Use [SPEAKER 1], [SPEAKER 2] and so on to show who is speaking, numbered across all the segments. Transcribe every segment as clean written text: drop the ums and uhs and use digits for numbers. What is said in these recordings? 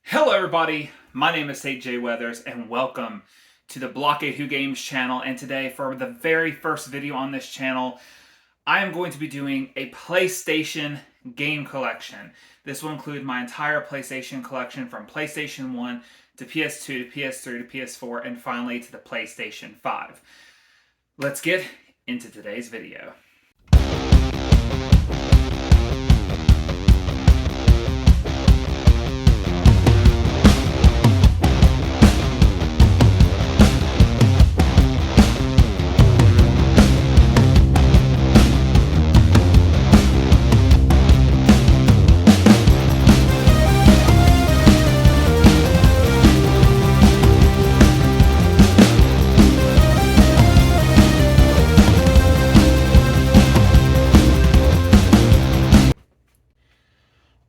[SPEAKER 1] Hello everybody, my name is St. J. Weathers and welcome to the Blockade Who Games channel. And today, for the very first video on this channel, I am going to be doing a PlayStation game collection. This will include my entire PlayStation collection from PlayStation 1 to PS2 to PS3 to PS4 and finally to the PlayStation 5. Let's get into today's video.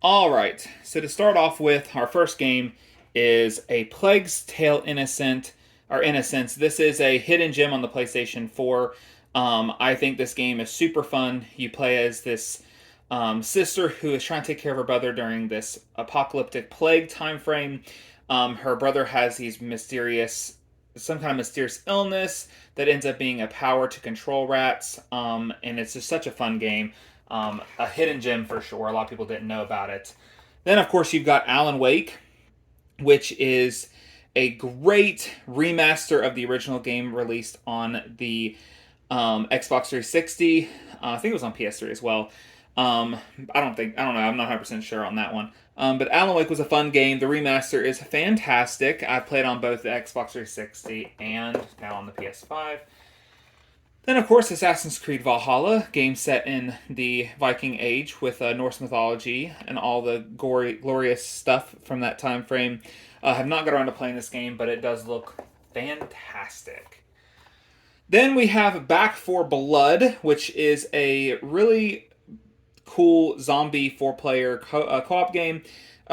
[SPEAKER 1] Alright, so to start off with, our first game is A Plague's Tale Innocence. This is a hidden gem on the PlayStation 4. I think this game is super fun. You play as this sister who is trying to take care of her brother during this apocalyptic plague time frame. Her brother has some kind of mysterious illness that ends up being a power to control rats, and it's just such a fun game. A hidden gem for sure. A lot of people didn't know about it. Then, of course, you've got Alan Wake, which is a great remaster of the original game released on the Xbox 360. I think it was on PS3 as well. I don't know. I'm not 100% sure on that one. But Alan Wake was a fun game. The remaster is fantastic. I've played on both the Xbox 360 and now on the PS5. Then, of course, Assassin's Creed Valhalla, game set in the Viking Age with Norse mythology and all the glorious stuff from that time frame. Have not got around to playing this game, but it does look fantastic. Then we have Back 4 Blood, which is a really cool zombie four-player co-op game.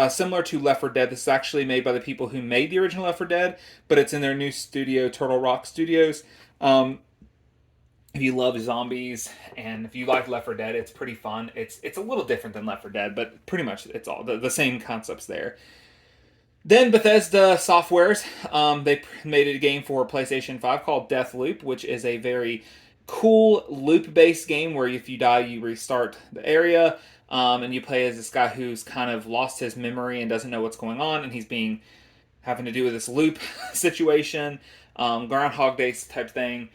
[SPEAKER 1] Similar to Left 4 Dead. This is actually made by the people who made the original Left 4 Dead, but it's in their new studio, Turtle Rock Studios. If you love zombies and if you like Left 4 Dead, it's pretty fun. It's a little different than Left 4 Dead, but pretty much it's all the same concepts there. Then Bethesda Softwares, they made a game for PlayStation 5 called Deathloop, which is a very cool loop-based game where if you die, you restart the area, and you play as this guy who's kind of lost his memory and doesn't know what's going on, and he's having to do with this loop situation, Groundhog Day type thing.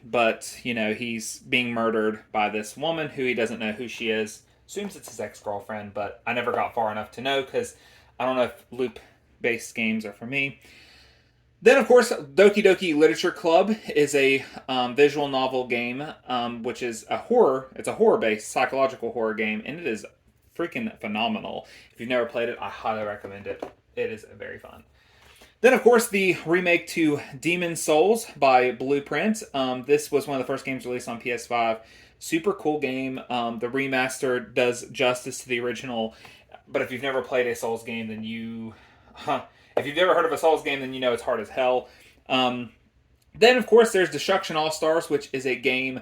[SPEAKER 1] But, he's being murdered by this woman who he doesn't know who she is. Assumes it's his ex-girlfriend, but I never got far enough to know because I don't know if loop-based games are for me. Then, of course, Doki Doki Literature Club is a visual novel game, which is a horror. It's a horror-based psychological horror game, and it is freaking phenomenal. If you've never played it, I highly recommend it. It is very fun. Then, of course, the remake to Demon Souls by Blueprint. This was one of the first games released on PS5. Super cool game. The remaster does justice to the original. But if you've never played a Souls game, then if you've never heard of a Souls game, then you know it's hard as hell. Then, of course, there's Destruction All-Stars, which is a game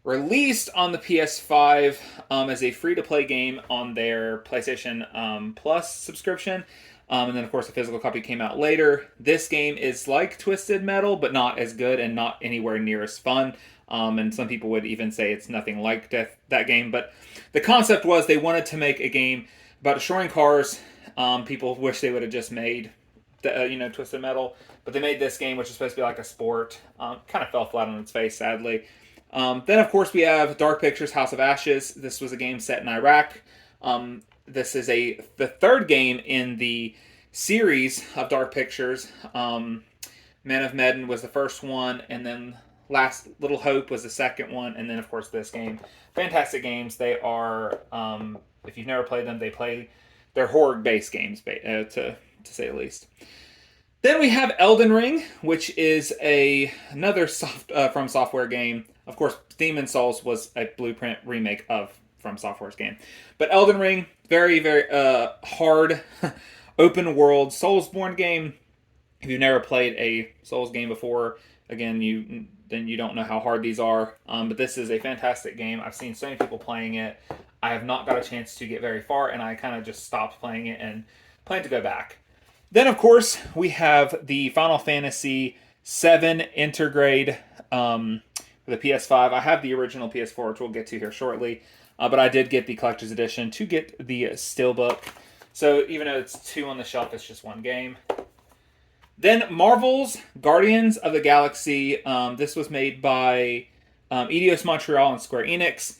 [SPEAKER 1] released on the PS5 as a free-to-play game on their PlayStation Plus subscription. And then, of course, the physical copy came out later. This game is like Twisted Metal, but not as good and not anywhere near as fun. And some people would even say it's nothing like that game. But the concept was they wanted to make a game about destroying cars. People wish they would have just made, Twisted Metal. But they made this game, which is supposed to be like a sport. Kind of fell flat on its face, sadly. Then, of course, we have Dark Pictures House of Ashes. This was a game set in Iraq. This is the third game in the series of Dark Pictures. Man of Medan was the first one, and then Last Little Hope was the second one, and then, of course, this game. Fantastic games. They are, if you've never played them, they're horror-based games, to say the least. Then we have Elden Ring, which is another From Software game. Of course, Demon Souls was a Blueprint remake of From Software's game. But Elden Ring, very, very hard, open world, Soulsborne game. If you've never played a Souls game before, again, you don't know how hard these are. But this is a fantastic game. I've seen so many people playing it. I have not got a chance to get very far, and I kind of just stopped playing it and plan to go back. Then, of course, we have the Final Fantasy VII Intergrade for the PS5. I have the original PS4, which we'll get to here shortly, but I did get the collector's edition to get the steelbook. So even though it's two on the shelf, it's just one game. Then Marvel's Guardians of the Galaxy. This was made by Eidos Montreal and Square Enix.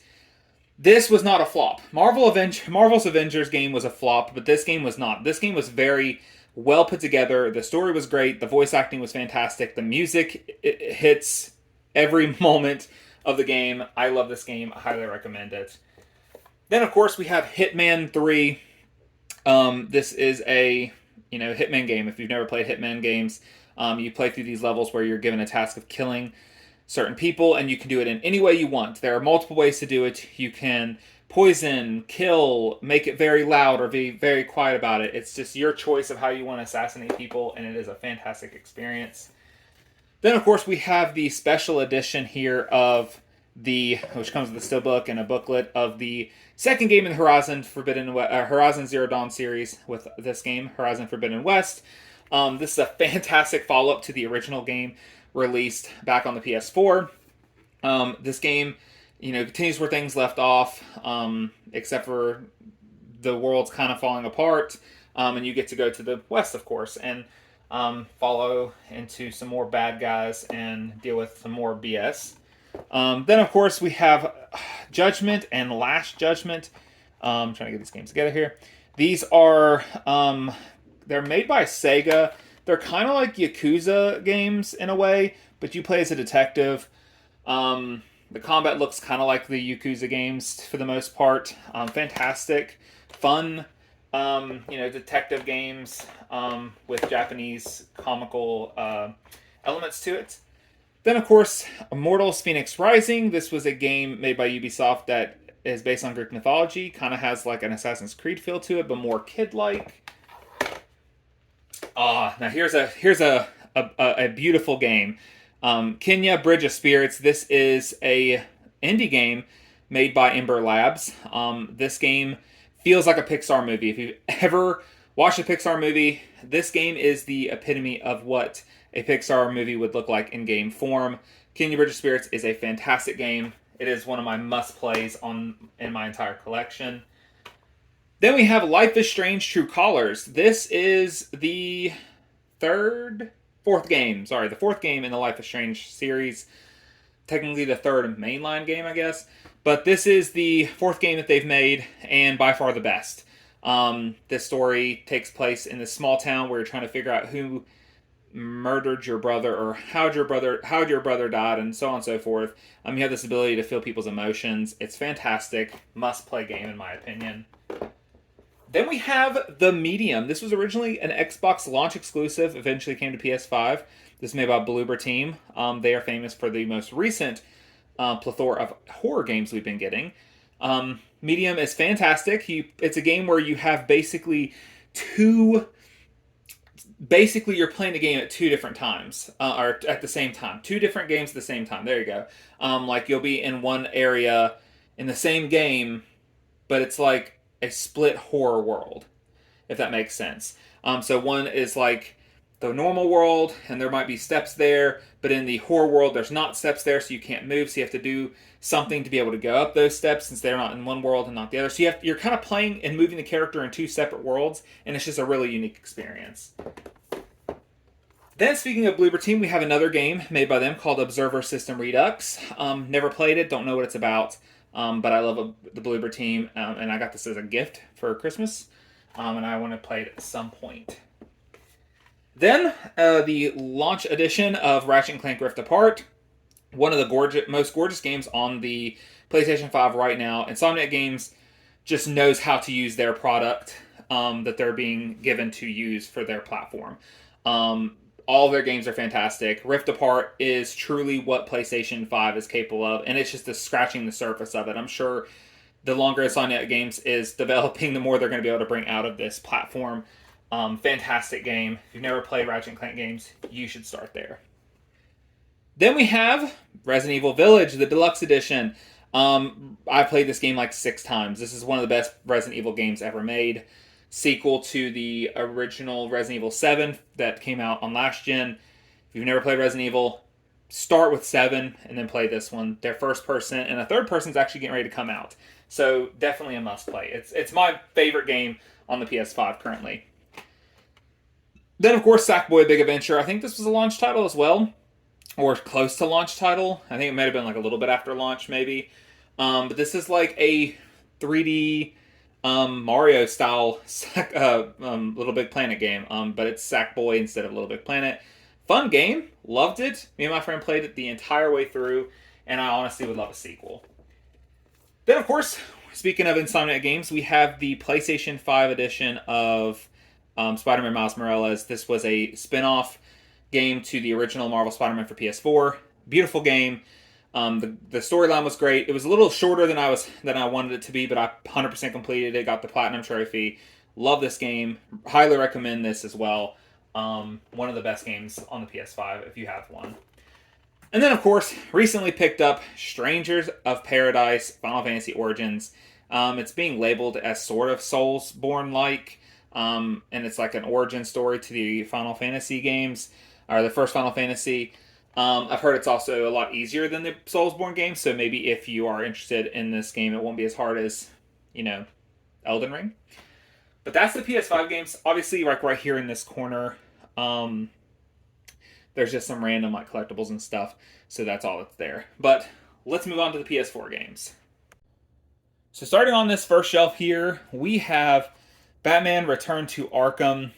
[SPEAKER 1] This was not a flop. Marvel's Avengers game was a flop, but this game was not. This game was very well put together. The story was great. The voice acting was fantastic. The music it hits every moment of the game. I love this game. I highly recommend it. Then, of course, we have Hitman 3. This is a Hitman game. If you've never played Hitman games, you play through these levels where you're given a task of killing certain people, and you can do it in any way you want. There are multiple ways to do it. You can poison, kill, make it very loud, or be very quiet about it. It's just your choice of how you want to assassinate people, and it is a fantastic experience. Then, of course, we have the special edition here of which comes with a steelbook and a booklet of the second game in the Horizon Zero Dawn series with this game, Horizon Forbidden West. This is a fantastic follow-up to the original game released back on the PS4. This game, continues where things left off, except for the world's kind of falling apart, and you get to go to the west, of course, and follow into some more bad guys and deal with some more BS. Then, of course, we have Judgment and Last Judgment. I'm trying to get these games together here. These are, they're made by Sega. They're kind of like Yakuza games in a way, but you play as a detective. The combat looks kind of like the Yakuza games for the most part. Fantastic, fun, detective games with Japanese comical elements to it. Then, of course, Immortals Phoenix Rising. This was a game made by Ubisoft that is based on Greek mythology. Kind of has like an Assassin's Creed feel to it, but more kid-like. Now here's a beautiful game. Kenya Bridge of Spirits. This is a indie game made by Ember Labs. This game feels like a Pixar movie. If you've ever watched a Pixar movie, this game is the epitome of what a Pixar movie would look like in game form. Kenya Bridge of Spirits is a fantastic game. It is one of my must-plays in my entire collection. Then we have Life is Strange True Colors. This is the fourth game in the Life is Strange series. Technically the third mainline game, I guess. But this is the fourth game that they've made, and by far the best. This story takes place in this small town where you're trying to figure out who murdered your brother, or how'd your brother died, and so on and so forth. You have this ability to feel people's emotions. It's fantastic. Must-play game, in my opinion. Then we have The Medium. This was originally an Xbox launch exclusive, eventually came to PS5. This is made by Bloober Team. They are famous for the most recent plethora of horror games we've been getting. Medium is fantastic. It's a game where you have basically you're playing the game at two different times, or at the same time. Two different games at the same time. There you go. Like you'll be in one area in the same game, but it's like a split horror world, if that makes sense. So one is like the normal world, and there might be steps there, but in the horror world, there's not steps there, so you can't move, so you have to do something to be able to go up those steps, since they're not in one world and not the other. So you're kind of playing and moving the character in two separate worlds, and it's just a really unique experience. Then, speaking of Bloober Team, we have another game made by them called Observer System Redux. Never played it, don't know what it's about, but I love the Bloober Team, and I got this as a gift for Christmas, and I want to play it at some point. Then, the launch edition of Ratchet & Clank Rift Apart, one of the most gorgeous games on the PlayStation 5 right now. Insomniac Games just knows how to use their product that they're being given to use for their platform. All of their games are fantastic. Rift Apart is truly what PlayStation 5 is capable of, and it's just scratching the surface of it. I'm sure the longer Insomniac Games is developing, the more they're going to be able to bring out of this platform. Fantastic game. If you've never played Ratchet & Clank games, you should start there. Then we have Resident Evil Village, the Deluxe Edition. I played this game like 6 times. This is one of the best Resident Evil games ever made. sequel to the original Resident Evil 7 that came out on last gen. If you've never played Resident Evil, start with 7 and then play this one. They're first person, and a third person's actually getting ready to come out. So definitely a must play. It's my favorite game on the PS5 currently. Then, of course, Sackboy Big Adventure. I think this was a launch title as well, or close to launch title. I think it might have been like a little bit after launch, maybe. But this is like a 3D Mario style Little Big Planet game. But it's Sackboy instead of Little Big Planet. Fun game. Loved it. Me and my friend played it the entire way through, and I honestly would love a sequel. Then, of course, speaking of Insomniac games, we have the PlayStation 5 edition of Spider-Man Miles Morales. This was a spin-off game to the original Marvel Spider-Man for PS4. Beautiful game. The storyline was great. It was a little shorter than I wanted it to be, but I 100% completed it. Got the platinum trophy. Love this game. Highly recommend this as well. One of the best games on the PS5 if you have one. And then, of course, recently picked up Strangers of Paradise Final Fantasy Origins. It's being labeled as sort of Soulsborne-like, and it's like an origin story to the Final Fantasy games, or the first Final Fantasy. I've heard it's also a lot easier than the Soulsborne games, so maybe if you are interested in this game, it won't be as hard as, Elden Ring. But that's the PS5 games. Obviously, like right here in this corner, there's just some random like collectibles and stuff, so that's all that's there. But let's move on to the PS4 games. So starting on this first shelf here, we have Batman Return to Arkham.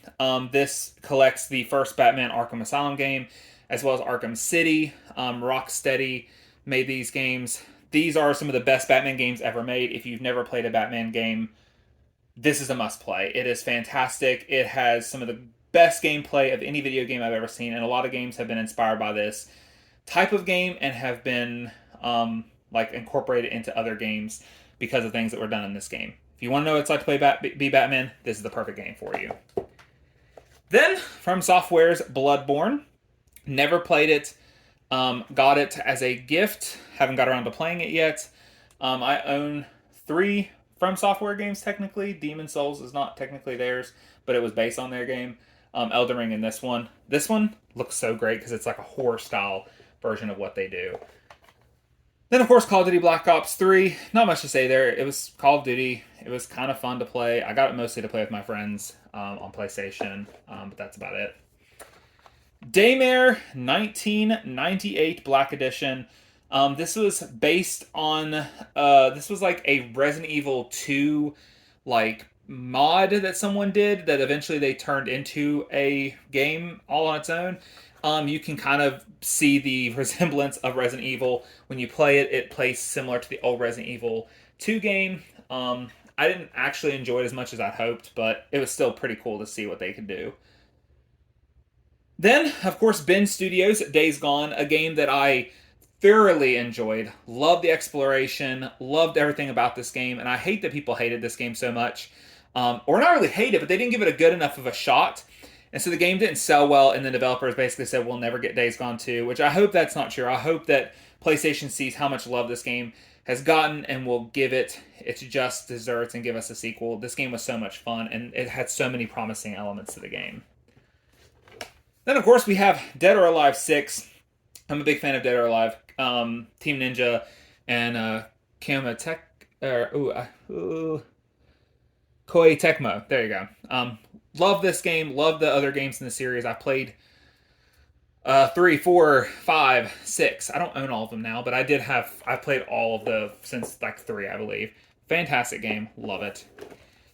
[SPEAKER 1] This collects the first Batman Arkham Asylum game, as well as Arkham City. Rocksteady made these games. These are some of the best Batman games ever made. If you've never played a Batman game, this is a must play. It is fantastic. It has some of the best gameplay of any video game I've ever seen, and a lot of games have been inspired by this type of game and have been incorporated into other games because of things that were done in this game. If you want to know what it's like to play be Batman, this is the perfect game for you. Then, from Software's Bloodborne. Never played it. Got it as a gift. Haven't got around to playing it yet. I own 3 From Software games, technically. Demon Souls is not technically theirs, but it was based on their game. Elden Ring and this one. This one looks so great because it's like a horror-style version of what they do. Then, of course, Call of Duty Black Ops 3. Not much to say there. It was Call of Duty. It was kind of fun to play. I got it mostly to play with my friends on PlayStation, but that's about it. Daymare 1998 Black Edition. This was based on... this was like a Resident Evil 2 mod that someone did that eventually they turned into a game all on its own. You can kind of see the resemblance of Resident Evil. When you play it, it plays similar to the old Resident Evil 2 game. I didn't actually enjoy it as much as I hoped, but it was still pretty cool to see what they could do. Then, of course, Ben Studios' Days Gone, a game that I thoroughly enjoyed. Loved the exploration, loved everything about this game, and I hate that people hated this game so much. Or not really hate it, but they didn't give it a good enough of a shot. And so the game didn't sell well, and the developers basically said, we'll never get Days Gone 2, which I hope that's not true. I hope that PlayStation sees how much love this game has gotten and will give it its just desserts and give us a sequel. This game was so much fun, and it had so many promising elements to the game. Then, of course, we have Dead or Alive 6. I'm a big fan of Dead or Alive. Team Ninja and Koei Tecmo. There you go. Love this game. Love the other games in the series. I played 3, 4, 5, 6. I don't own all of them now, but I played all of the since 3, I believe. Fantastic game. Love it.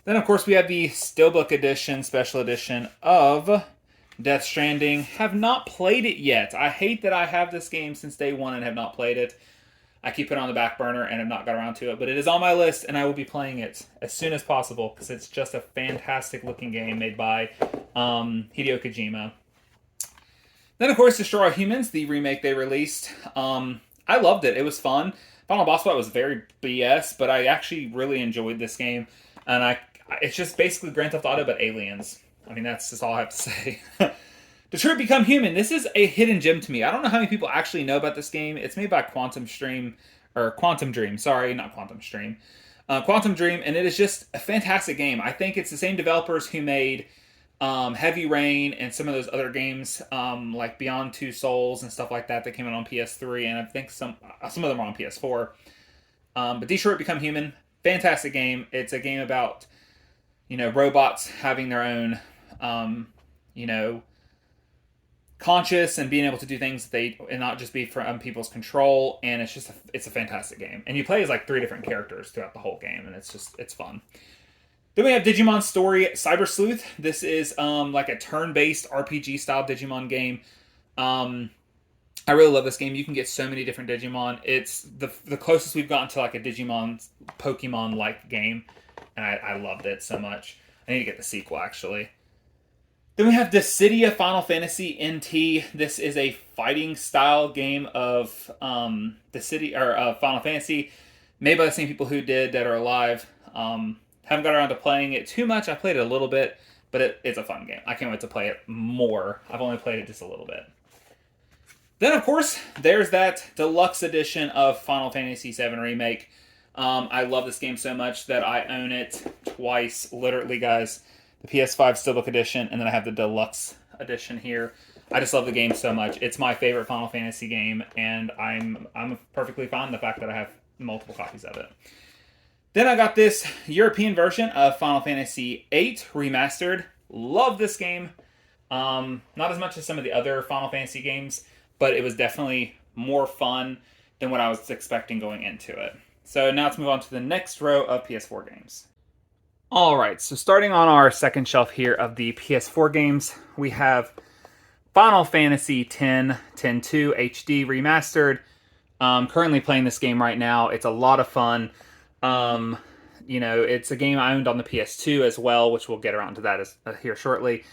[SPEAKER 1] Then, of course, we have the Steelbook Edition, Special Edition of Death Stranding. Have not played it yet. I hate that I have this game since day one and have not played it. I keep it on the back burner and have not got around to it, but it is on my list and I will be playing it as soon as possible because it's just a fantastic looking game made by Hideo Kojima. Then, of course, Destroy All Humans, the remake they released. I loved it. It was fun. Final Boss Fight was very BS, but I actually really enjoyed this game. And it's just basically Grand Theft Auto, but aliens. I mean, that's just all I have to say. Detroit Become Human. This is a hidden gem to me. I don't know how many people actually know about this game. It's made by Quantum Dream. Sorry, not Quantum Stream. Quantum Dream, and it is just a fantastic game. I think it's the same developers who made Heavy Rain and some of those other games, like Beyond Two Souls and stuff like that came out on PS3, and I think some of them are on PS4. But Detroit Become Human, fantastic game. It's a game about robots having their own you know conscious and being able to do things and not just be from people's control. And it's a fantastic game. And you play as like 3 different characters throughout the whole game, and it's fun. Then we have Digimon Story Cyber Sleuth. This is like a turn-based RPG style Digimon game. I really love this game. You can get so many different Digimon. It's the closest we've gotten to like a Digimon Pokemon like game, and I loved it so much. I need to get the sequel actually. Then we have Dissidia Final Fantasy NT. This is a fighting style game of Final Fantasy, made by the same people who did Dead or Alive. Haven't got around to playing it too much. I played it a little bit, but it's a fun game. I can't wait to play it more. I've only played it just a little bit. Then, of course, there's that deluxe edition of Final Fantasy VII Remake. I love this game so much that I own it twice, literally, guys. The PS5 Steelbook Edition, and then I have the deluxe edition here. I just love the game so much. It's my favorite Final Fantasy game, and I'm perfectly fine with the fact that I have multiple copies of it. Then I got this European version of Final Fantasy VIII Remastered. Love this game. Not as much as some of the other Final Fantasy games, but it was definitely more fun than what I was expecting going into it. So now let's move on to the next row of PS4 games. Alright, so starting on our second shelf here of the PS4 games, we have Final Fantasy X, X-2 HD Remastered. Currently playing this game right now. It's a lot of fun. It's a game I owned on the PS2 as well, which we'll get around to that here shortly.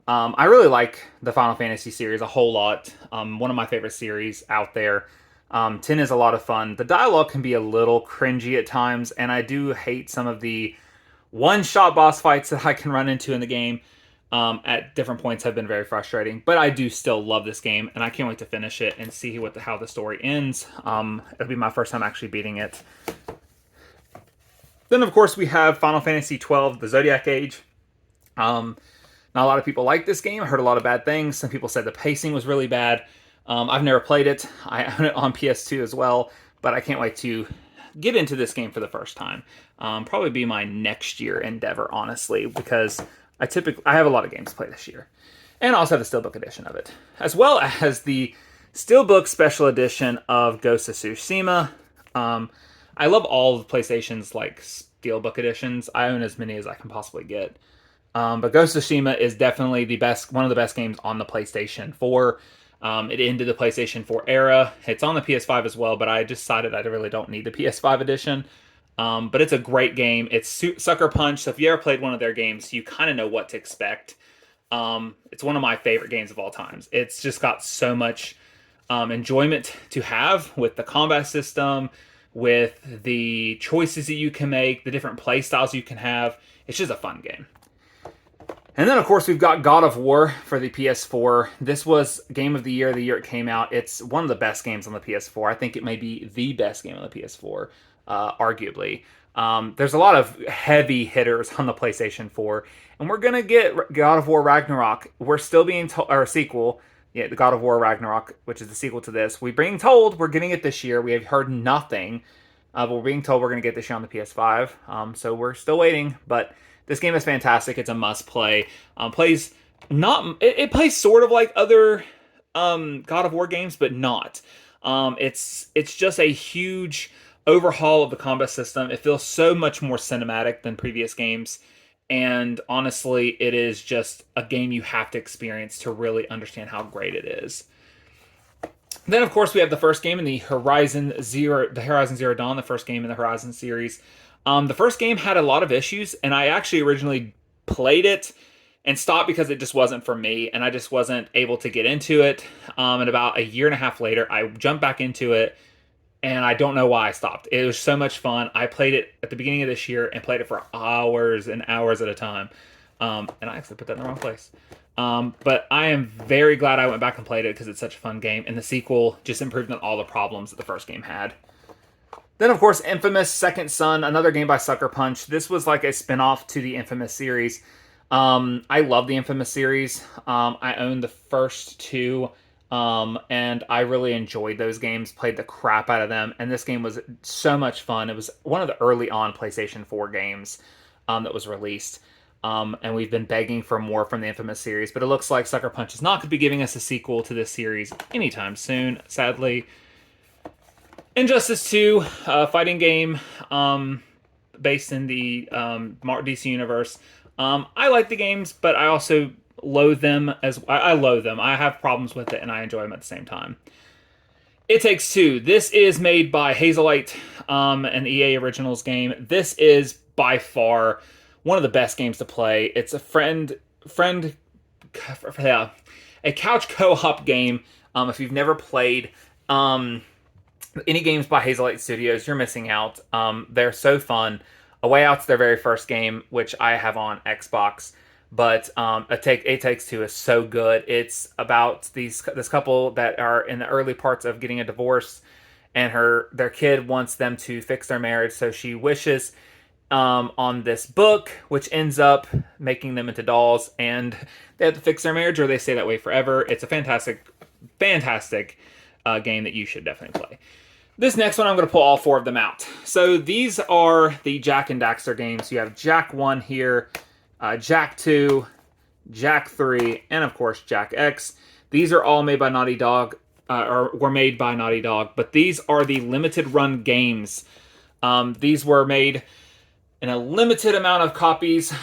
[SPEAKER 1] I really like the Final Fantasy series a whole lot. One of my favorite series out there. 10 is a lot of fun. The dialogue can be a little cringy at times, and I do hate some of the one-shot boss fights that I can run into in the game. At different points have been very frustrating, but I do still love this game, and I can't wait to finish it and see how the story ends. It'll be my first time actually beating it. Then, of course, we have Final Fantasy XII, the Zodiac Age. Not a lot of people like this game. I heard a lot of bad things. Some people said the pacing was really bad. I've never played it. I own it on PS2 as well, but I can't wait to get into this game for the first time. Probably be my next year endeavor, honestly, because I have a lot of games to play this year. And I also have the Steelbook edition of it, as well as the Steelbook Special Edition of Ghost of Tsushima. I love all of PlayStation's like Steelbook editions. I own as many as I can possibly get. But Ghost of Tsushima is definitely one of the best games on the PlayStation 4. It ended the PlayStation 4 era. It's on the PS5 as well, but I decided I really don't need the PS5 edition. But it's a great game. It's Sucker Punch, so if you ever played one of their games, you kind of know what to expect. It's one of my favorite games of all times. It's just got so much enjoyment to have with the combat system, with the choices that you can make, the different play styles you can have. It's just a fun game. And then, of course, we've got God of War for the PS4. This was Game of the Year it came out. It's one of the best games on the PS4. I think it may be the best game on the PS4, arguably. There's a lot of heavy hitters on the PlayStation 4. And we're going to get God of War Ragnarok. We're still being told, or a sequel. Yeah, the God of War Ragnarok, which is the sequel to this. We're being told we're getting it this year. We have heard nothing. But we're being told we're going to get this year on the PS5. So we're still waiting, but this game is fantastic. It's a must play. It plays sort of like other God of War games, but not. It's just a huge overhaul of the combat system. It feels so much more cinematic than previous games. And honestly, it is just a game you have to experience to really understand how great it is. Then, of course, we have the first game in the Horizon Zero Dawn, the first game in the Horizon series. The first game had a lot of issues, and I actually originally played it and stopped because it just wasn't for me, and I just wasn't able to get into it. And about a year and a half later, I jumped back into it, and I don't know why I stopped. It was so much fun. I played it at the beginning of this year and played it for hours and hours at a time. And I actually put that in the wrong place. But I am very glad I went back and played it because it's such a fun game, and the sequel just improved on all the problems that the first game had. Then, of course, Infamous Second Son, another game by Sucker Punch. This was like a spin-off to the Infamous series. I love the Infamous series. I own the first two, and I really enjoyed those games, played the crap out of them, and this game was so much fun. It was one of the early on PlayStation 4 games that was released. And we've been begging for more from the Infamous series, but it looks like Sucker Punch is not going to be giving us a sequel to this series anytime soon, sadly. Injustice 2, fighting game based in the DC universe. I like the games, but I also loathe them as I loathe them. I have problems with it, and I enjoy them at the same time. It Takes Two. This is made by Hazelight, an EA Originals game. This is by far one of the best games to play. It's yeah, a couch co-op game. If you've never played any games by Hazelight Studios, you're missing out. They're so fun. A Way Out's their very first game, which I have on Xbox. But It Takes Two is so good. It's about this couple that are in the early parts of getting a divorce, and their kid wants them to fix their marriage, so she wishes on this book, which ends up making them into dolls, and they have to fix their marriage, or they stay that way forever. It's a fantastic, fantastic game that you should definitely play. This next one, I'm going to pull all four of them out. So these are the Jak and Daxter games. You have Jak 1 here, Jak 2, Jak 3, and of course Jak X. These are all made by Naughty Dog, or were made by Naughty Dog, but these are the limited run games. These were made in a limited amount of copies,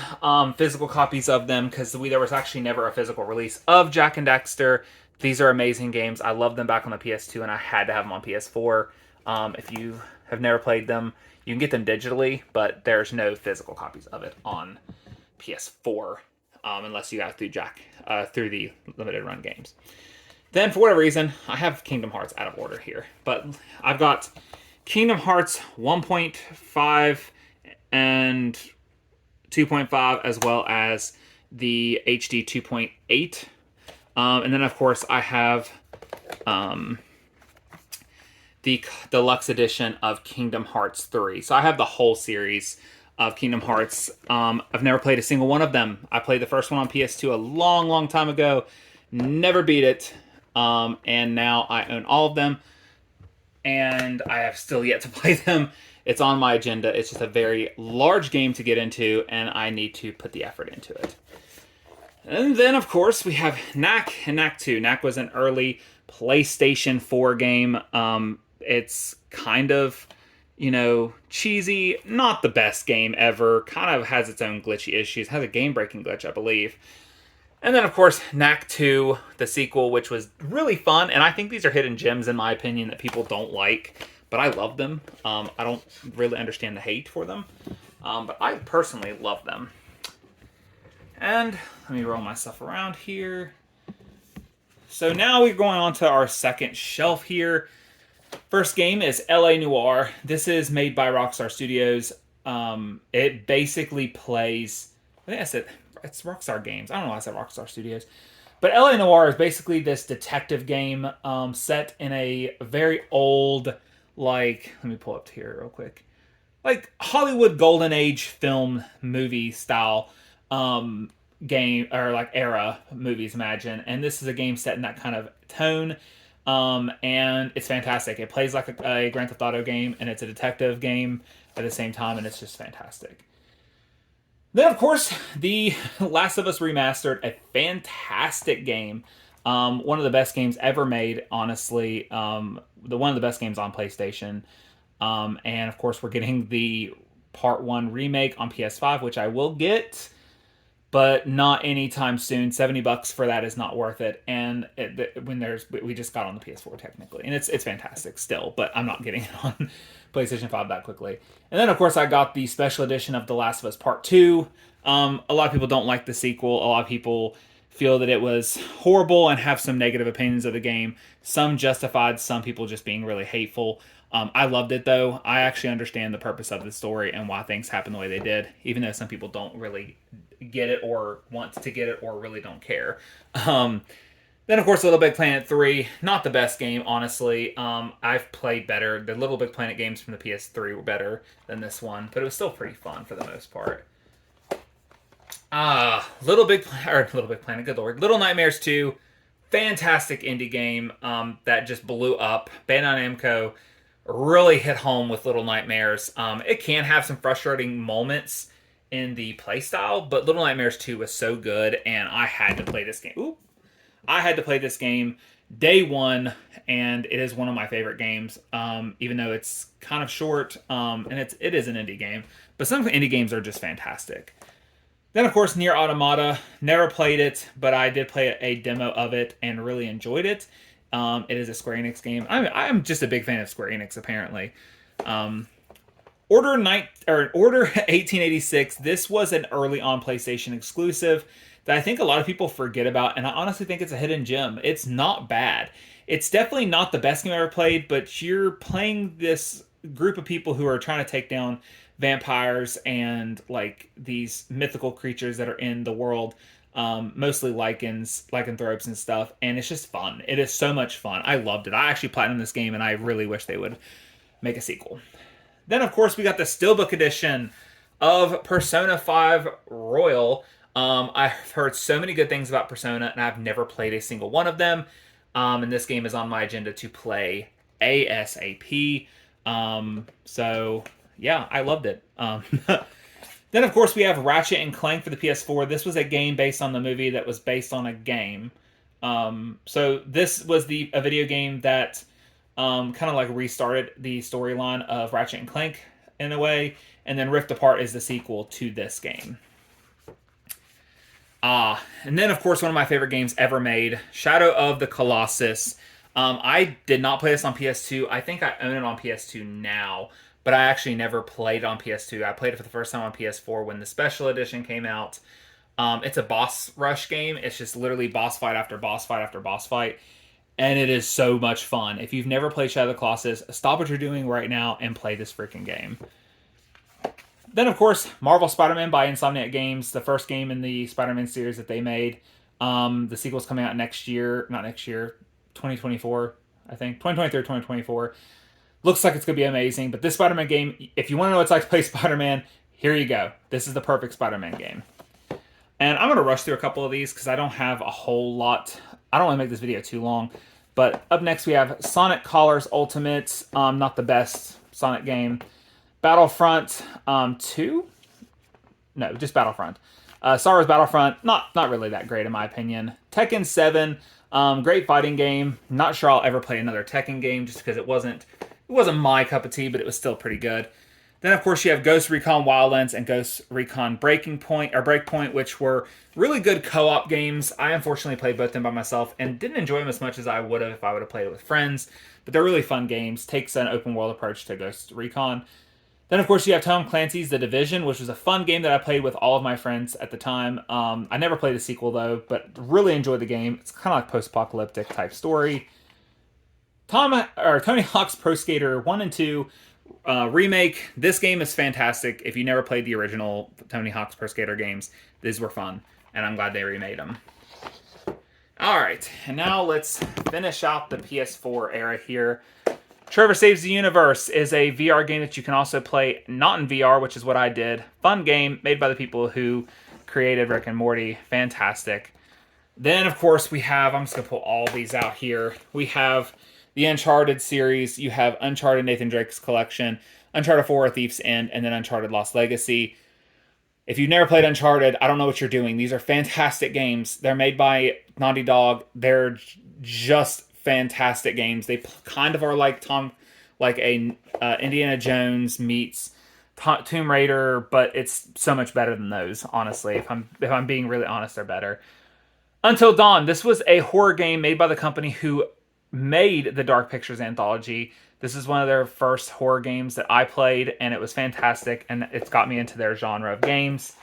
[SPEAKER 1] physical copies of them, because there was actually never a physical release of Jak and Daxter. These are amazing games. I love them back on the PS2, and I had to have them on PS4. If you have never played them, you can get them digitally, but there's no physical copies of it on PS4, unless you got through the limited run games. Then, for whatever reason, I have Kingdom Hearts out of order here, but I've got Kingdom Hearts 1.5 and 2.5, as well as the HD 2.8. And then, of course, I have the deluxe edition of Kingdom Hearts 3. So I have the whole series of Kingdom Hearts. I've never played a single one of them. I played the first one on PS2 a long, long time ago. Never beat it. And now I own all of them. And I have still yet to play them. It's on my agenda. It's just a very large game to get into, and I need to put the effort into it. And then, of course, we have Knack and Knack 2. Knack was an early PlayStation 4 game. It's kind of, cheesy. Not the best game ever. Kind of has its own glitchy issues. Has a game-breaking glitch, I believe. And then, of course, Knack 2, the sequel, which was really fun. And I think these are hidden gems, in my opinion, that people don't like. But I love them. I don't really understand the hate for them. But I personally love them. And let me roll my stuff around here. So now we're going on to our second shelf here. First game is LA Noire. This is made by Rockstar Studios. It basically plays... I think I said it's Rockstar Games. I don't know why I said Rockstar Studios. But LA Noire is basically this detective game set in a very old, let me pull up here real quick. Hollywood Golden Age film movie style game, or era movies, imagine. And this is a game set in that kind of tone. And it's fantastic. It plays like a Grand Theft Auto game, and it's a detective game at the same time, and it's just fantastic. Then, of course, The Last of Us Remastered, a fantastic game. One of the best games ever made, honestly. One of the best games on PlayStation. And, of course, we're getting the Part 1 remake on PS5, which I will get, but not anytime soon. $70 for that is not worth it. And we just got on the PS4 technically, and it's fantastic still, but I'm not getting it on PlayStation 5 that quickly. And then, of course, I got the special edition of The Last of Us Part 2. A lot of people don't like the sequel. A lot of people feel that it was horrible and have some negative opinions of the game. Some justified, some people just being really hateful. I loved it, though. I actually understand the purpose of the story and why things happen the way they did, even though some people don't really get it or want to get it or really don't care. Then, of course, Little Big Planet 3, not the best game, honestly. I've played better. The Little Big Planet games from the PS3 were better than this one, but it was still pretty fun for the most part. Little Big Planet, good lord. Little Nightmares 2, fantastic indie game that just blew up. Bandai Namco really hit home with Little Nightmares. It can have some frustrating moments in the playstyle, but Little Nightmares 2 was so good, and I had to play this game. Ooh, I had to play this game day one, and it is one of my favorite games. Even though it's kind of short, and it is an indie game, but some indie games are just fantastic. Then, of course, Nier Automata. Never played it, but I did play a demo of it and really enjoyed it. It is a Square Enix game. I'm just a big fan of Square Enix, apparently. Um, Order 1886. This was an early on PlayStation exclusive that I think a lot of people forget about, and I honestly think it's a hidden gem. It's not bad. It's definitely not the best game I ever played, but you're playing this group of people who are trying to take down vampires and like these mythical creatures that are in the world, mostly lycanthropes and stuff, and it's just fun. It is so much fun. I loved it. I actually platinumed this game, and I really wish they would make a sequel. Then, of course, we got the Steelbook edition of Persona 5 Royal. I've heard so many good things about Persona, and I've never played a single one of them. And this game is on my agenda to play ASAP. So, yeah, I loved it. Then, of course, we have Ratchet and Clank for the PS4. This was a game based on the movie that was based on a game. So this was a video game that kind of like restarted the storyline of Ratchet and Clank in a way, and then Rift Apart is the sequel to this game. And then, of course, one of my favorite games ever made, Shadow of the Colossus. I did not play this on PS2. I think I own it on PS2 now, but I actually never played it on PS2. I played it for the first time on PS4 when the special edition came out. It's a boss rush game. It's just literally boss fight after boss fight after boss fight. And it is so much fun. If you've never played Shadow of the Colossus, stop what you're doing right now and play this freaking game. Then, of course, Marvel Spider-Man by Insomniac Games, the first game in the Spider-Man series that they made. The sequel's coming out next year. Not next year. 2024, I think. 2023 or 2024. Looks like it's going to be amazing. But this Spider-Man game, if you want to know what it's like to play Spider-Man, here you go. This is the perfect Spider-Man game. And I'm going to rush through a couple of these because I don't have a whole lot. I don't want to make this video too long. But up next we have Sonic Colors Ultimate. Not the best Sonic game. Battlefront 2? No, just Battlefront. Star Wars Battlefront, not really that great in my opinion. Tekken 7, great fighting game. Not sure I'll ever play another Tekken game just because it wasn't my cup of tea, but it was still pretty good. Then, of course, you have Ghost Recon Wildlands and Ghost Recon Breakpoint, which were really good co-op games. I unfortunately played both of them by myself and didn't enjoy them as much as I would have if I would have played it with friends. But they're really fun games. Takes an open world approach to Ghost Recon. Then, of course, you have Tom Clancy's The Division, which was a fun game that I played with all of my friends at the time. I never played the sequel, though, but really enjoyed the game. It's kind of like post-apocalyptic type story. Tony Hawk's Pro Skater 1 and 2 remake. This game is fantastic. If you never played the original Tony Hawk's Pro Skater games, these were fun, and I'm glad they remade them. Alright, and now let's finish out the PS4 era here. Trevor Saves the Universe is a VR game that you can also play not in VR, which is what I did. Fun game made by the people who created Rick and Morty. Fantastic. Then, of course, we have, I'm just going to pull all these out here. We have the Uncharted series. You have Uncharted Nathan Drake's Collection, Uncharted 4 A Thief's End, and then Uncharted Lost Legacy. If you've never played Uncharted, I don't know what you're doing. These are fantastic games. They're made by Naughty Dog. They're just fantastic games. They kind of are like Indiana Jones meets Tomb Raider, but it's so much better than those. Honestly, if I'm being really honest, they're better. Until Dawn. This was a horror game made by the company who made the Dark Pictures anthology. This is one of their first horror games that I played, and it was fantastic, and it's got me into their genre of games.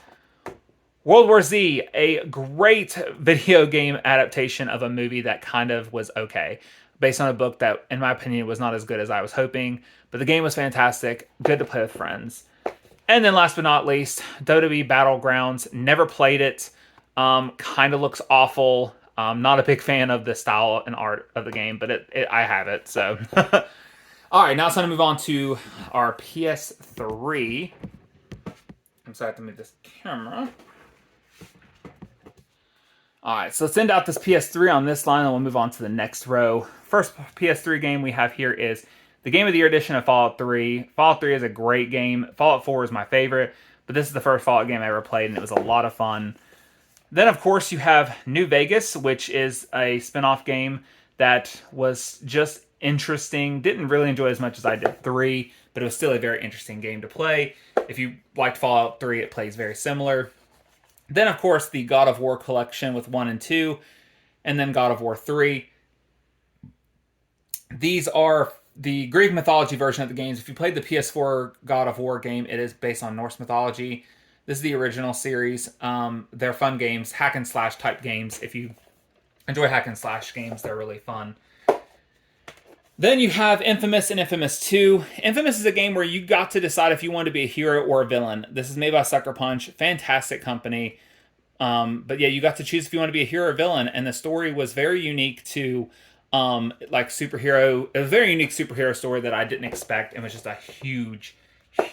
[SPEAKER 1] World War Z, a great video game adaptation of a movie that kind of was okay, based on a book that, in my opinion, was not as good as I was hoping, but the game was fantastic, good to play with friends. And then last but not least, WWE Battlegrounds, never played it, kind of looks awful. I'm not a big fan of the style and art of the game, but I have it, so. All right, now it's time to move on to our PS3. I'm sorry, I have to move this camera. All right, so let's end out this PS3 on this line, and we'll move on to the next row. First PS3 game we have here is the Game of the Year edition of Fallout 3. Fallout 3 is a great game. Fallout 4 is my favorite, but this is the first Fallout game I ever played, and it was a lot of fun. Then, of course, you have New Vegas, which is a spin-off game that was just interesting. Didn't really enjoy as much as I did 3, but it was still a very interesting game to play. If you liked Fallout 3, it plays very similar. Then, of course, the God of War collection with 1 and 2, and then God of War 3. These are the Greek mythology version of the games. If you played the PS4 God of War game, it is based on Norse mythology. This is the original series. They're fun games, hack and slash type games. If you enjoy hack and slash games, they're really fun. Then you have Infamous and Infamous 2. Infamous is a game where you got to decide if you wanted to be a hero or a villain. This is made by Sucker Punch. Fantastic company. But yeah, you got to choose if you want to be a hero or villain. And the story was very unique to like superhero. It was a very unique superhero story that I didn't expect. It was just a huge,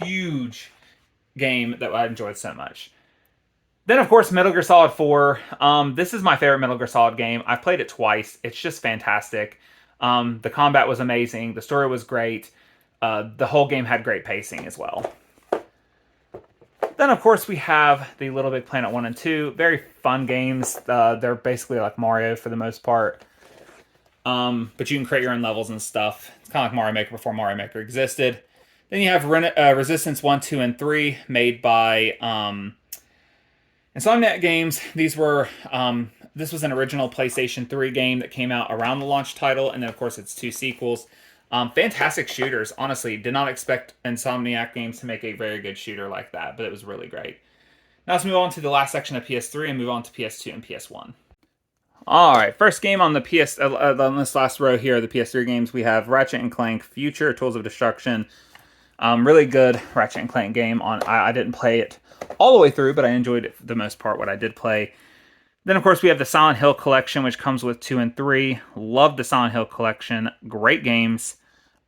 [SPEAKER 1] huge game that I enjoyed so much. Then, of course, Metal Gear Solid 4. This is my favorite Metal Gear Solid game. I've played it twice. It's just fantastic. The combat was amazing. The story was great. The whole game had great pacing as well. Then, of course, we have the Little Big Planet 1 and 2. Very fun games. They're basically like Mario for the most part. But you can create your own levels and stuff. It's kind of like Mario Maker before Mario Maker existed. Then you have Resistance 1, 2, and 3, made by Insomniac Games. These were... this was an original PlayStation 3 game that came out around the launch title, and then, of course, it's 2 sequels. Fantastic shooters. Honestly, did not expect Insomniac Games to make a very good shooter like that, but it was really great. Now let's move on to the last section of PS3 and move on to PS2 and PS1. All right, first game on the on this last row here, the PS3 games, we have Ratchet and Clank Future Tools of Destruction. Really good Ratchet and Clank game. I didn't play it all the way through, but I enjoyed it for the most part, what I did play. Then, of course, we have the Silent Hill Collection, which comes with 2 and 3. Love the Silent Hill Collection. Great games.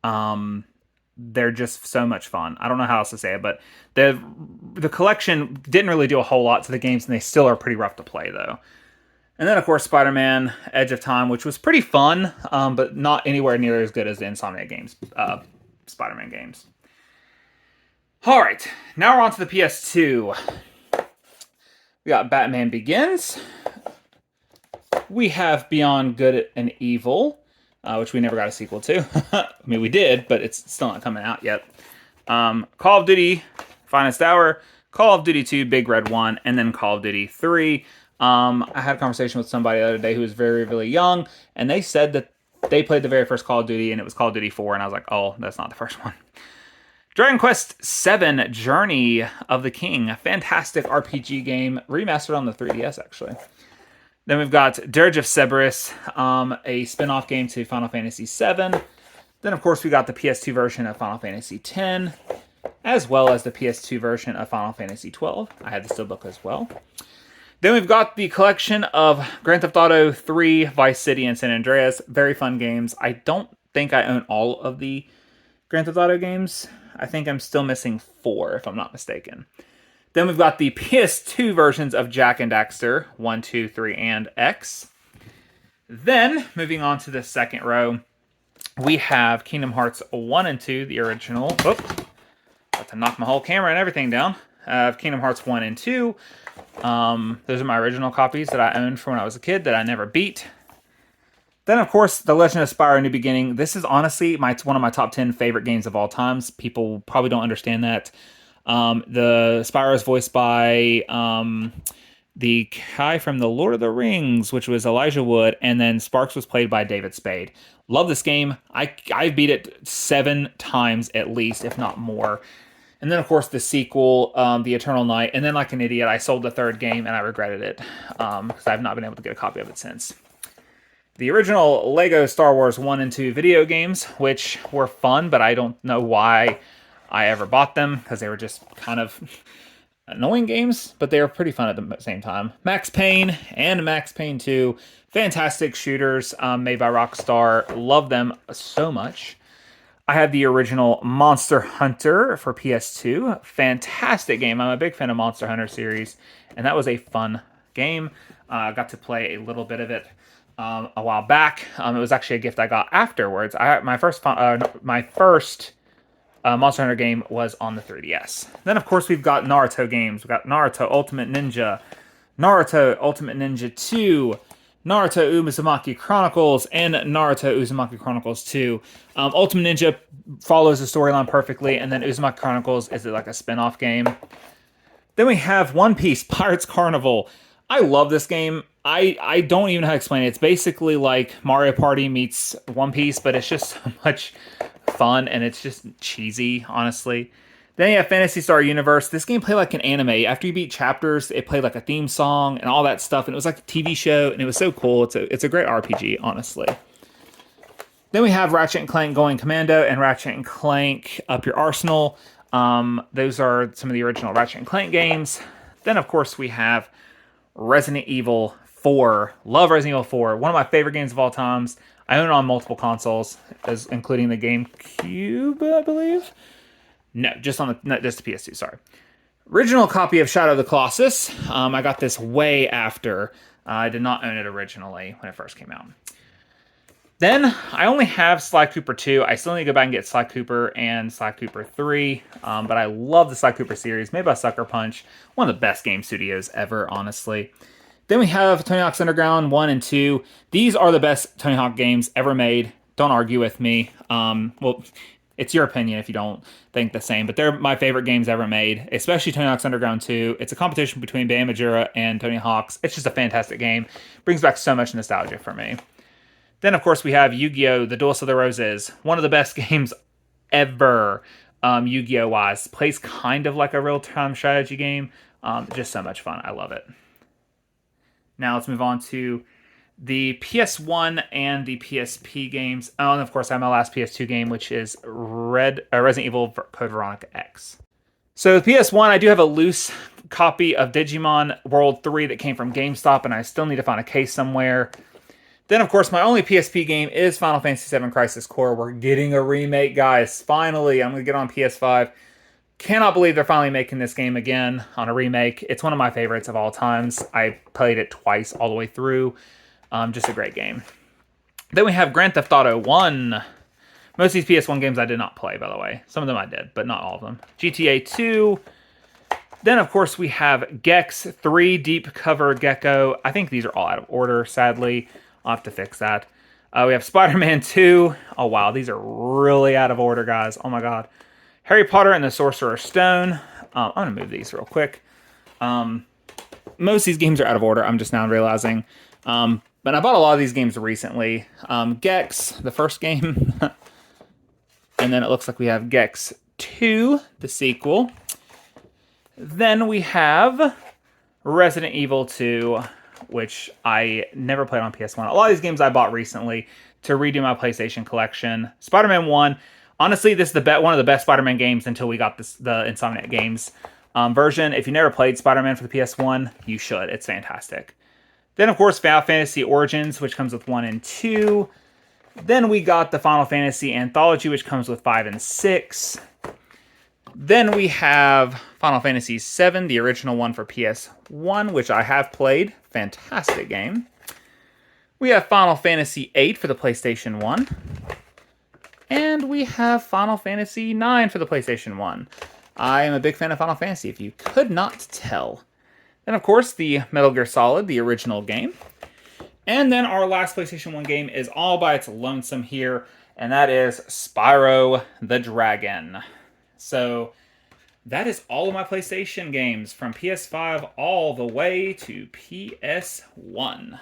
[SPEAKER 1] They're just so much fun. I don't know how else to say it, but the collection didn't really do a whole lot to the games, and they still are pretty rough to play, though. And then, of course, Spider-Man Edge of Time, which was pretty fun, but not anywhere near as good as the Insomniac Games, Spider-Man games. All right, now we're on to the PS2. We got Batman Begins. We have Beyond Good and Evil, which we never got a sequel to. I mean, we did, but it's still not coming out yet. Call of Duty Finest Hour, Call of Duty 2 Big Red 1, and then Call of Duty 3. I had a conversation with somebody the other day who was very, really young, and they said that they played the very first Call of Duty, and it was Call of Duty 4, and I was like, oh, that's not the first one. Dragon Quest VII Journey of the King, a fantastic RPG game, remastered on the 3DS, actually. Then we've got Dirge of Cerberus, a spin-off game to Final Fantasy VII. Then, of course, we got the PS2 version of Final Fantasy X, as well as the PS2 version of Final Fantasy XII. I had the Steelbook as well. Then we've got the collection of Grand Theft Auto 3, Vice City, and San Andreas. Very fun games. I don't think I own all of the Grand Theft Auto games. I think I'm still missing 4, if I'm not mistaken. Then we've got the PS2 versions of Jak and Daxter, 1, 2, 3, and X. Then, moving on to the second row, we have Kingdom Hearts 1 and 2, the original. Oh, about to knock my whole camera and everything down. Kingdom Hearts 1 and 2. Those are my original copies that I owned from when I was a kid that I never beat. Then, of course, The Legend of Spyro New Beginning. This is honestly one of my top 10 favorite games of all times. People probably don't understand that. The Spyro is voiced by the guy from The Lord of the Rings, which was Elijah Wood, and then Sparks was played by David Spade. Love this game. I beat it 7 times at least, if not more. And then, of course, the sequel, The Eternal Night. And then, like an idiot, I sold the third game, and I regretted it because I've not been able to get a copy of it since. The original Lego Star Wars 1 and 2 video games, which were fun, but I don't know why I ever bought them, because they were just kind of annoying games, but they are pretty fun at the same time. Max Payne and Max Payne 2, fantastic shooters made by Rockstar. Love them so much. I have the original Monster Hunter for PS2. Fantastic game. I'm a big fan of Monster Hunter series, and that was a fun game. I got to play a little bit of it a while back. It was actually a gift I got afterwards. My first Monster Hunter game was on the 3DS. Then, of course, we've got Naruto games. We've got Naruto Ultimate Ninja, Naruto Ultimate Ninja 2, Naruto Uzumaki Chronicles, and Naruto Uzumaki Chronicles 2. Ultimate Ninja follows the storyline perfectly, and then Uzumaki Chronicles is like a spin-off game. Then we have One Piece Pirates Carnival. I love this game. I don't even know how to explain it. It's basically like Mario Party meets One Piece, but it's just so much fun, and it's just cheesy, honestly. Then you have Phantasy Star Universe. This game played like an anime. After you beat chapters, it played like a theme song and all that stuff, and it was like a TV show, and it was so cool. It's a great RPG, honestly. Then we have Ratchet and Clank Going Commando and Ratchet and Clank Up Your Arsenal. Those are some of the original Ratchet and Clank games. Then, of course, we have Resident Evil 4. Love Resident Evil 4. One of my favorite games of all times. I own it on multiple consoles, including the GameCube, I believe. No, just the PS2, sorry. Original copy of Shadow of the Colossus. I got this way after. I did not own it originally when it first came out. Then, I only have Sly Cooper 2. I still need to go back and get Sly Cooper and Sly Cooper 3. But I love the Sly Cooper series, made by Sucker Punch. One of the best game studios ever, honestly. Then we have Tony Hawk's Underground 1 and 2. These are the best Tony Hawk games ever made. Don't argue with me. Well, it's your opinion if you don't think the same, but they're my favorite games ever made, especially Tony Hawk's Underground 2. It's a competition between Bam Majura and Tony Hawk's. It's just a fantastic game. Brings back so much nostalgia for me. Then, of course, we have Yu-Gi-Oh! The Duelist of the Roses. One of the best games ever, Yu-Gi-Oh! Wise. Plays kind of like a real-time strategy game. Just so much fun. I love it. Now let's move on to the PS1 and the PSP games. Oh, and of course, I have my last PS2 game, which is Resident Evil Code Veronica X. So the PS1, I do have a loose copy of Digimon World 3 that came from GameStop, and I still need to find a case somewhere. Then, of course, my only PSP game is Final Fantasy VII Crisis Core. We're getting a remake, guys. Finally, I'm going to get on PS5. Cannot believe they're finally making this game again on a remake. It's one of my favorites of all times. I played it twice all the way through. Just a great game. Then we have Grand Theft Auto 1. Most of these PS1 games I did not play, by the way. Some of them I did, but not all of them. GTA 2. Then, of course, we have Gex 3 Deep Cover Gecko. I think these are all out of order, sadly. I'll have to fix that. We have Spider-Man 2. Oh, wow. These are really out of order, guys. Oh, my God. Harry Potter and the Sorcerer's Stone. I'm going to move these real quick. Most of these games are out of order. I'm just now realizing. But I bought a lot of these games recently. Gex, the first game. And then it looks like we have Gex 2, the sequel. Then we have Resident Evil 2, which I never played on PS1. A lot of these games I bought recently to redo my PlayStation collection. Spider-Man 1. Honestly, this is one of the best Spider-Man games until we got the Insomniac Games version. If you never played Spider-Man for the PS1, you should. It's fantastic. Then, of course, Final Fantasy Origins, which comes with 1 and 2. Then we got the Final Fantasy Anthology, which comes with 5 and 6. Then we have Final Fantasy VII, the original one for PS1, which I have played. Fantastic game. We have Final Fantasy VIII for the PlayStation 1. And we have Final Fantasy IX for the PlayStation 1. I am a big fan of Final Fantasy, if you could not tell. Then, of course, the Metal Gear Solid, the original game. And then our last PlayStation 1 game is all by its lonesome here, and that is Spyro the Dragon. So that is all of my PlayStation games from PS5 all the way to PS1.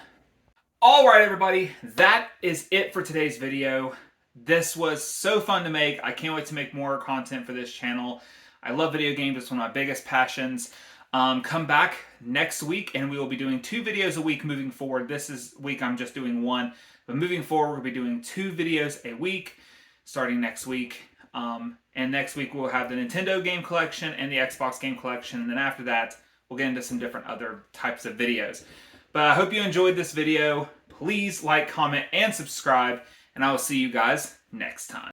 [SPEAKER 1] All right, everybody, that is it for today's video. This was so fun to make. I can't wait to make more content for this channel. I love video games. It's one of my biggest passions. Come back next week and we will be doing 2 videos a week moving forward. This week I'm just doing 1, but moving forward we'll be doing 2 videos a week starting next week. And next week we'll have the Nintendo game collection and the Xbox game collection. And then after that, we'll get into some different other types of videos. But I hope you enjoyed this video. Please like, comment, and subscribe. And I will see you guys next time.